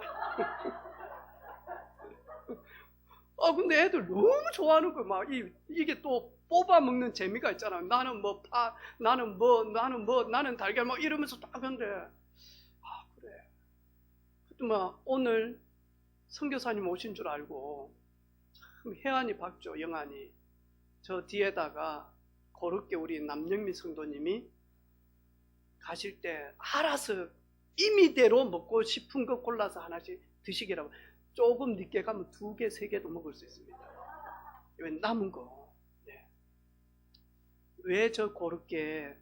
근데 애들 너무 좋아하는 거 막 이게 또 뽑아 먹는 재미가 있잖아요. 나는 뭐 파, 나는 달걀 막 이러면서 딱 하는데 그래. 그때 막 오늘 선교사님 오신 줄 알고 참 혜안이 박죠. 영안이 저 뒤에다가 고롭게 우리 남영미 성도님이 가실 때 알아서 임의대로 먹고 싶은 거 골라서 하나씩 드시기라고. 조금 늦게 가면 2개, 3개도 먹을 수 있습니다. 왜 남은 거. 네. 왜 저 고롭게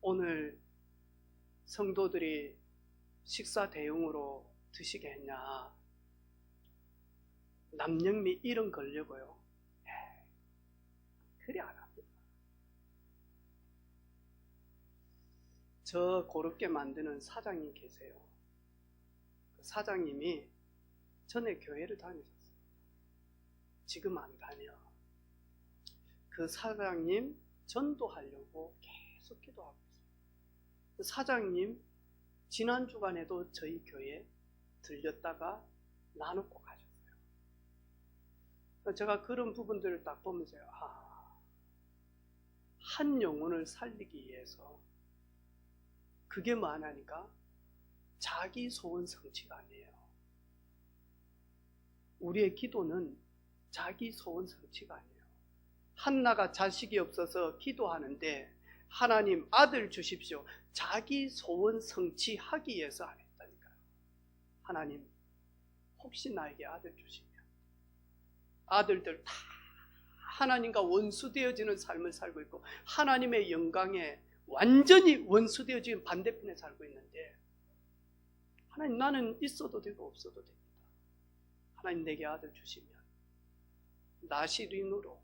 오늘 성도들이 식사 대용으로 드시게 했냐. 남영미 이름 걸려고요. 그래 안 합니다. 저 고롭게 만드는 사장님 계세요. 그 사장님이 전에 교회를 다니셨어요. 지금 안 다녀. 그 사장님 전도하려고 계속 기도하고 있어요. 그 사장님 지난 주간에도 저희 교회 들렸다가 나누고 가셨어요. 제가 그런 부분들을 딱 보면서 한 영혼을 살리기 위해서 그게 뭐 하나니까 자기 소원 성취가 아니에요. 우리의 기도는 자기 소원 성취가 아니에요. 한나가 자식이 없어서 기도하는데 하나님 아들 주십시오. 자기 소원 성취하기 위해서 안 했다니까요. 하나님 혹시 나에게 아들 주시면 아들들 다 하나님과 원수되어지는 삶을 살고 있고 하나님의 영광에 완전히 원수되어지는 반대편에 살고 있는데, 하나님, 나는 있어도 되고 없어도 됩니다. 하나님 내게 아들 주시면 나시린으로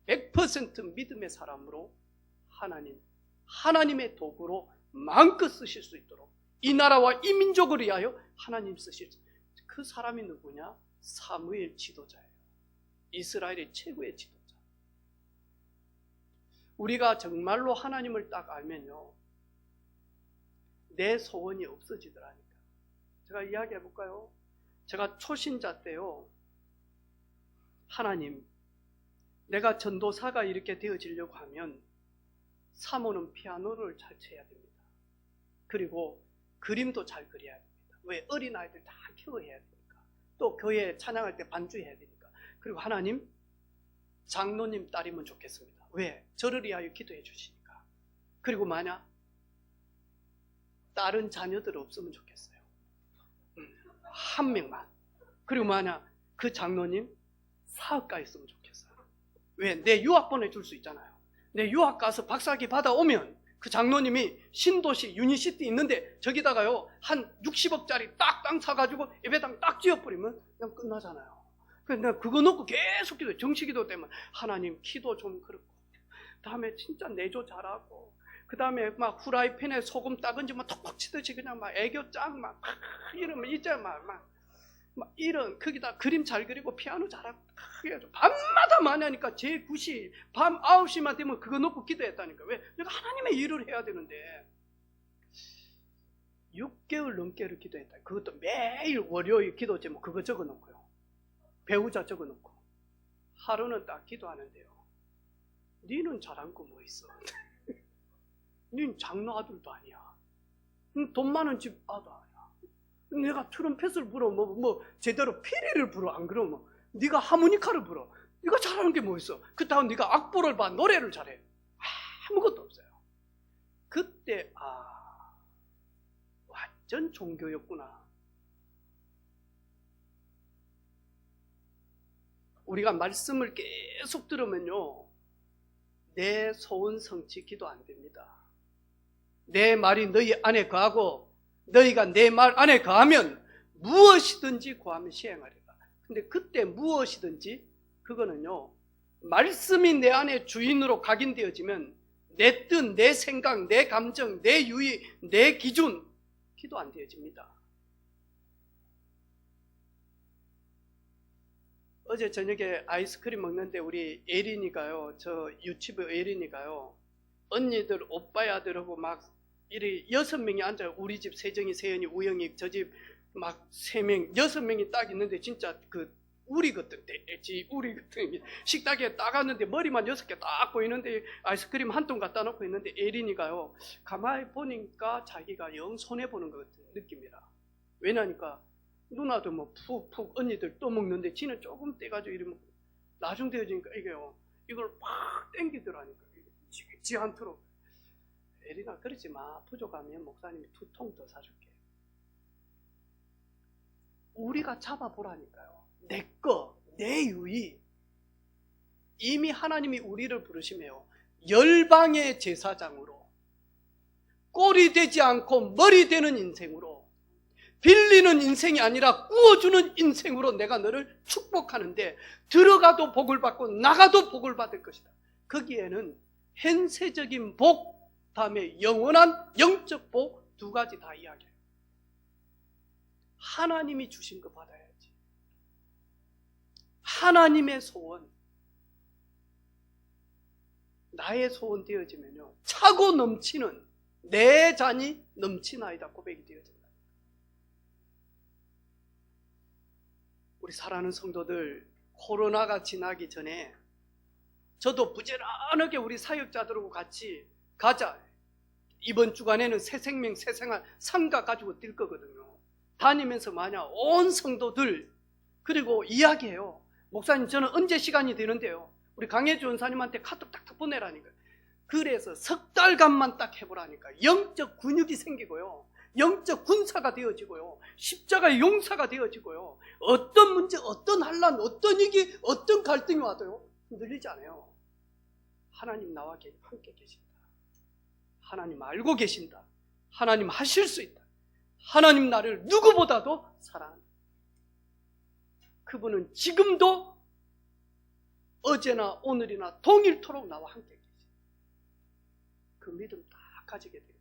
100% 믿음의 사람으로 하나님의 도구로 마음껏 쓰실 수 있도록 이 나라와 이 민족을 위하여 하나님 쓰실 수, 그 사람이 누구냐? 사무엘 지도자예요. 이스라엘의 최고의 지도자. 우리가 정말로 하나님을 딱 알면요, 내 소원이 없어지더라니까. 제가 이야기해 볼까요? 제가 초신자 때요, 하나님, 내가 전도사가 이렇게 되어지려고 하면 사모는 피아노를 잘 쳐야 됩니다. 그리고 그림도 잘 그려야 됩니다. 왜? 어린아이들 다 키워야 되니까. 또 교회 찬양할 때 반주해야 되니까. 그리고 하나님, 장로님 딸이면 좋겠습니다. 왜? 저를 위하여 기도해 주시니까. 그리고 만약 다른 자녀들 없으면 좋겠어요. 한 명만. 그리고 만약 그 장로님 사업가 있으면 좋겠어요. 왜? 내 유학 보내줄 수 있잖아요. 내 유학 가서 박사학위 받아오면 그 장로님이 신도시 유니시티 있는데 저기다가요 한 60억짜리 딱 땅 사가지고 예배당 딱 지어버리면 그냥 끝나잖아요. 그래서 내가 그거 놓고 계속 기도해. 정식기도 때문에 하나님 키도 좀 그렇고, 다음에 진짜 내조 잘하고, 그 다음에 막 후라이팬에 소금 따근지 막 톡톡 치듯이 그냥 막 애교짱 막 이러면 이제 막 이런, 거기다 그림 잘 그리고 피아노 잘하고 해가지고 밤마다 많이 하니까 제 9시 밤 9시만 되면 그거 놓고 기도했다니까. 왜? 내가 하나님의 일을 해야 되는데 6개월 넘게를 기도했다. 그것도 매일 월요일 기도 제목 그거 적어놓고요, 배우자 적어놓고 하루는 딱 기도하는데요, 니는 잘한 거 뭐 있어? 니는 장로 아들도 아니야. 돈 많은 집 아들 아니야. 내가 트럼펫을 불어, 제대로 피리를 불어. 안 그러면 네가 하모니카를 불어. 네가 잘하는 게 뭐 있어? 그 다음 네가 악보를 봐, 노래를 잘해. 아무것도 없어요. 그때 완전 종교였구나. 우리가 말씀을 계속 들으면요, 내 소원 성취 기도 안 됩니다. 내 말이 너희 안에 거하고 너희가 내 말 안에 거하면 무엇이든지 구하면 시행하리라. 근데 그때 무엇이든지, 그거는요, 말씀이 내 안에 주인으로 각인되어지면 내 뜻, 내 생각, 내 감정, 내 유의, 내 기준, 기도 안 되어집니다. 어제 저녁에 아이스크림 먹는데 우리 에린이가요, 저 유치부 에린이가요, 언니들 오빠야들하고 막 이리 6명이 앉아요. 우리 집 세정이, 세연이, 우영이, 저 집 막 3명, 6명이 딱 있는데 진짜 그 우리 같은 돼지 우리 같은 식탁에 딱 왔는데 머리만 6개 딱 보이는데 아이스크림 한 통 갖다 놓고 있는데 에린이가요, 가만히 보니까 자기가 영 손해보는 것 같은 느낌이라. 왜냐니까 누나도 뭐 푹푹 언니들 또 먹는데 지는 조금 떼가지고 이러면 나중 되어지니까 이게요, 이걸 팍 땡기더라니까. 지 않도록. 에린아, 그러지 마. 부족하면 목사님이 2통 더 사줄게. 우리가 잡아보라니까요. 내 거, 내 유의. 이미 하나님이 우리를 부르시며 열방의 제사장으로, 꼴이 되지 않고 머리 되는 인생으로, 빌리는 인생이 아니라 구워주는 인생으로 내가 너를 축복하는데, 들어가도 복을 받고 나가도 복을 받을 것이다. 거기에는 현세적인 복, 다음에 영원한 영적 복, 2가지 다 이야기해요. 하나님이 주신 거 받아야지. 하나님의 소원, 나의 소원 되어지면요, 차고 넘치는 내 잔이 넘치나이다 고백이 되어진다. 우리 사랑하는 성도들, 코로나가 지나기 전에 저도 부지런하게 우리 사역자들하고 같이 가자. 이번 주간에는 새 생명, 새 생활 상가 가지고 뛸 거거든요. 다니면서 만약 온 성도들, 그리고 이야기해요. 목사님, 저는 언제 시간이 되는데요, 우리 강혜주 원사님한테 카톡 딱딱 보내라니까. 그래서 3달간만 딱 해보라니까. 영적 근육이 생기고요, 영적 군사가 되어지고요. 십자가의 용사가 되어지고요. 어떤 문제, 어떤 환난, 어떤 위기, 어떤 갈등이 와도요. 흔들리지 않아요. 하나님 나와 함께 계신다. 하나님 알고 계신다. 하나님 하실 수 있다. 하나님 나를 누구보다도 사랑한다. 그분은 지금도 어제나 오늘이나 동일토록 나와 함께 계십니다. 그 믿음 딱 가지게 돼요.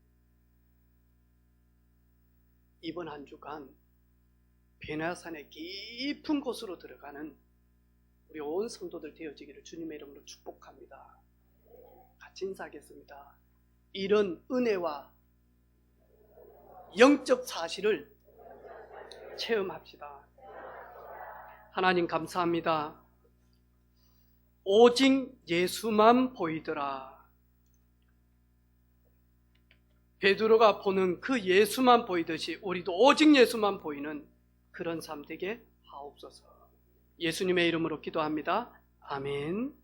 이번 한 주간 베냐산의 깊은 곳으로 들어가는 우리 온 성도들 되어지기를 주님의 이름으로 축복합니다. 같이 인사하겠습니다. 이런 은혜와 영적 사실을 체험합시다. 하나님 감사합니다. 오직 예수만 보이더라. 베드로가 보는 그 예수만 보이듯이 우리도 오직 예수만 보이는 그런 삶 되게 하옵소서. 예수님의 이름으로 기도합니다. 아멘.